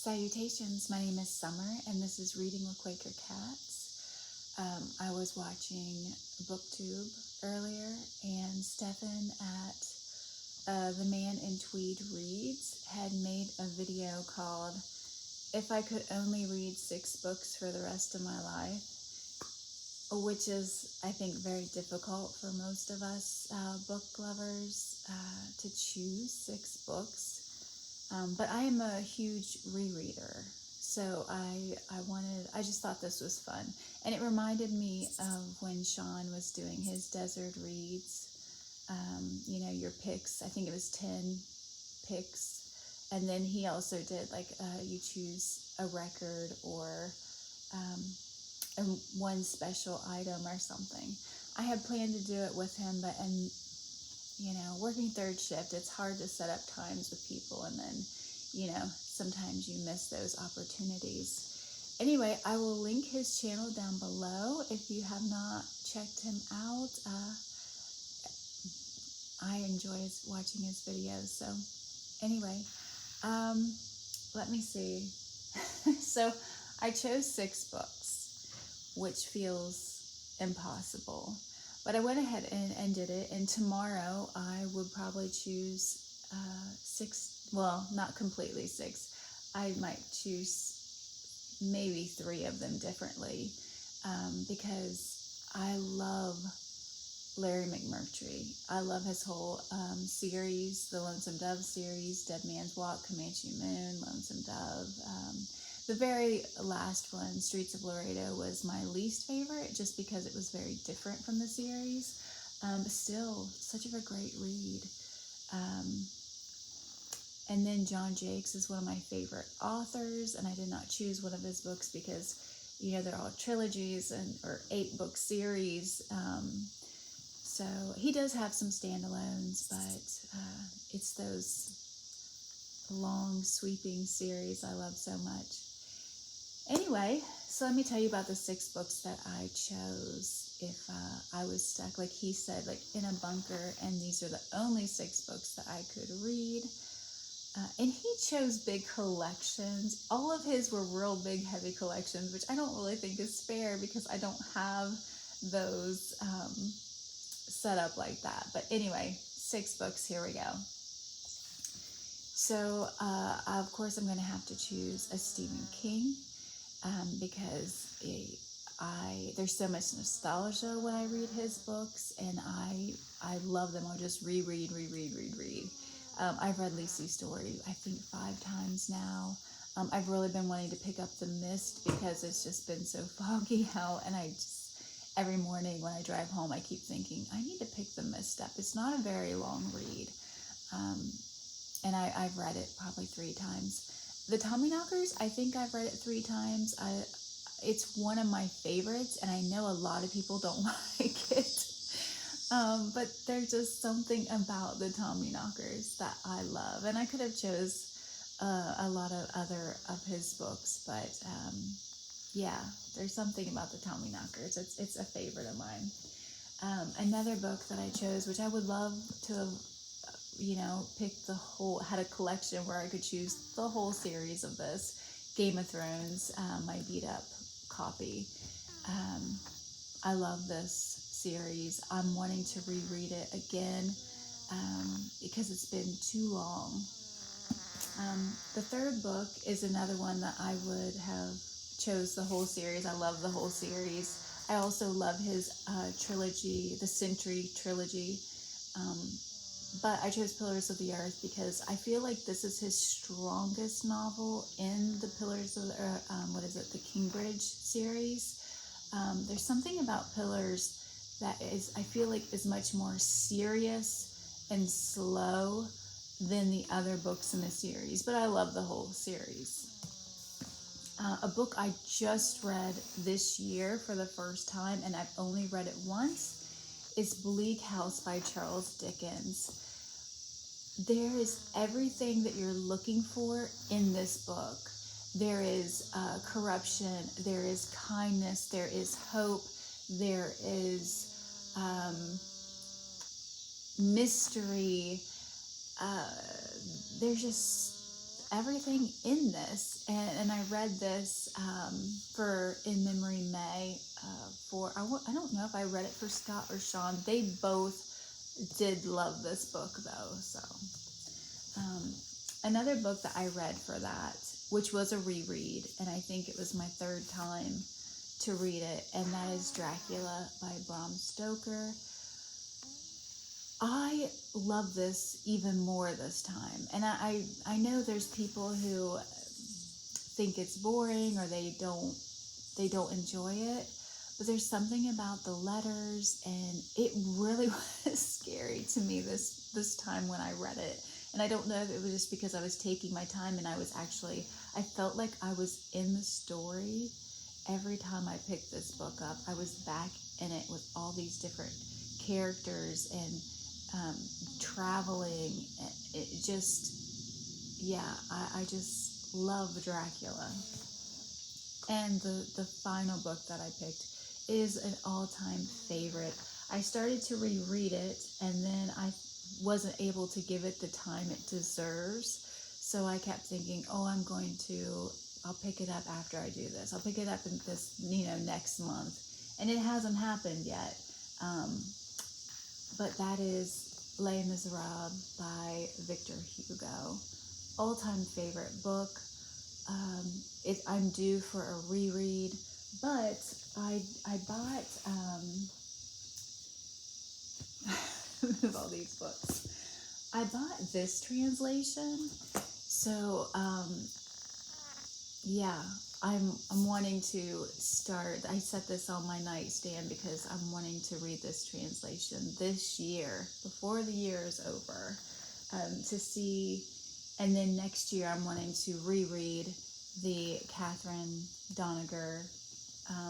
Salutations, my name is Summer, and this is Reading with Quaker Cats. I was watching BookTube earlier, and Stefan at The Man in Tweed Reads had made a video called If I Could Only Read 6 Books for the Rest of My Life, which is, I think, very difficult for most of us book lovers to choose 6 books. But I am a huge rereader, so I just thought this was fun. And it reminded me of when Sean was doing his desert reads, your picks. I think it was 10 picks. And then he also did like you choose a record or one special item or something. I had planned to do it with him, but working third shift, it's hard to set up times with people, and then, sometimes you miss those opportunities. Anyway, I will link his channel down below if you have not checked him out. I enjoy watching his videos. So anyway, let me see. So I chose 6 books, which feels impossible. But I went ahead and did it, and tomorrow I would probably choose 6, well, not completely 6. I might choose maybe 3 of them differently, because I love Larry McMurtry. I love his whole series, the Lonesome Dove series, Dead Man's Walk, Comanche Moon, Lonesome Dove. The very last one, Streets of Laredo, was my least favorite just because it was very different from the series. But still, such a great read. And then John Jakes is one of my favorite authors, and I did not choose one of his books because, they're all trilogies or 8-book series. So he does have some standalones, but it's those long, sweeping series I love so much. Anyway, so let me tell you about the 6 books that I chose if I was stuck, like he said, like in a bunker, and these are the only 6 books that I could read. And he chose big collections. All of his were real big, heavy collections, which I don't really think is fair because I don't have those set up like that. But anyway, 6 books, here we go. So, of course, I'm going to have to choose a Stephen King. Because there's so much nostalgia when I read his books, and I love them. I'll just reread. I've read Lucy's Story, I think 5 times now. I've really been wanting to pick up The Mist because it's just been so foggy out, and every morning when I drive home, I keep thinking, I need to pick The Mist up. It's not a very long read, and I've read it probably 3 times. The Tommyknockers, I think I've read it 3 times. It's one of my favorites, and I know a lot of people don't like it. But there's just something about the Tommyknockers that I love. And I could have chose a lot of other of his books, but yeah, there's something about the Tommyknockers. It's a favorite of mine. Another book that I chose, which I would love to have picked had a collection where I could choose the whole series of this, Game of Thrones, my beat up copy. I love this series. I'm wanting to reread it again because it's been too long. The 3rd book is another one that I would have chose the whole series. I love the whole series. I also love his trilogy, the Century trilogy. But I chose Pillars of the Earth because I feel like this is his strongest novel in the Pillars of the the Kingbridge series. There's something about Pillars that I feel like is much more serious and slow than the other books in the series, but I love the whole series. A book I just read this year for the first time, and I've only read it once, is Bleak House by Charles Dickens. There is everything that you're looking for in this book. There is corruption, there is kindness, there is hope, there is mystery. There's just everything in this, and I read this for In Memory May I don't know if I read it for Scott or Sean. They both did love this book though. So another book that I read for that, which was a reread, and I think it was my third time to read it, and that is Dracula by Bram Stoker. I love this even more this time, and I know there's people who think it's boring or they don't enjoy it, but there's something about the letters, and it really was scary to me this time when I read it. And I don't know if it was just because I was taking my time and I felt like I was in the story. Every time I picked this book up, I was back in it with all these different characters and traveling. It just, yeah, I just love Dracula. And the final book that I picked is an all-time favorite. I started to reread it, and then I wasn't able to give it the time it deserves. So I kept thinking, oh, I'll pick it up after I do this. I'll pick it up in this, next month. And it hasn't happened yet. But that is Les Miserables by Victor Hugo. All-time favorite book. I'm due for a reread, but I bought of all these books. I bought this translation, so yeah, I'm wanting to start. I set this on my nightstand because I'm wanting to read this translation this year before the year is over, to see. And then next year, I'm wanting to reread the Catherine Doniger,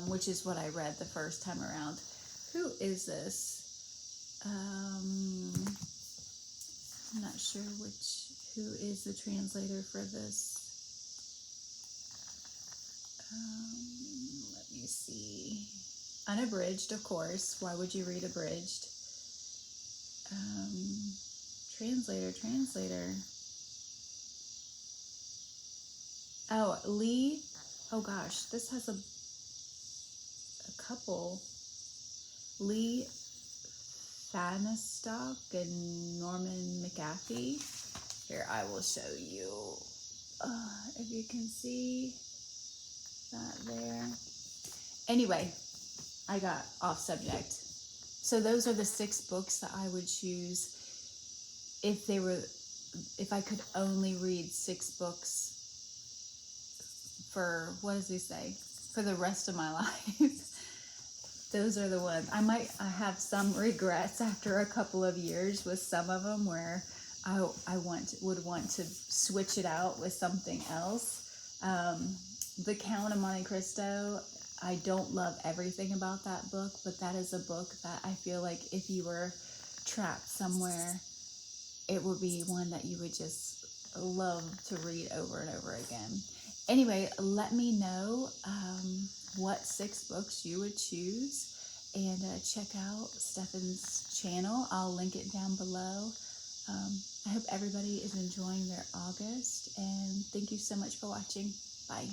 which is what I read the first time around. Who is this? I'm not sure who is the translator for this. Let me see. Unabridged, of course. Why would you read abridged? Translator. Oh, Lee. Oh gosh, this has a couple. Lee Fanistock and Norman McAfee. Here, I will show you. If you can see that there. Anyway, I got off subject. So those are the 6 books that I would choose if I could only read 6 books for, what does he say, for the rest of my life. Those are the ones. I have some regrets after a couple of years with some of them where I would want to switch it out with something else. The Count of Monte Cristo, I don't love everything about that book, but that is a book that I feel like if you were trapped somewhere, it would be one that you would just love to read over and over again. Anyway, let me know what 6 books you would choose, and check out Stefan's channel. I'll link it down below. I hope everybody is enjoying their August, and thank you so much for watching. Bye.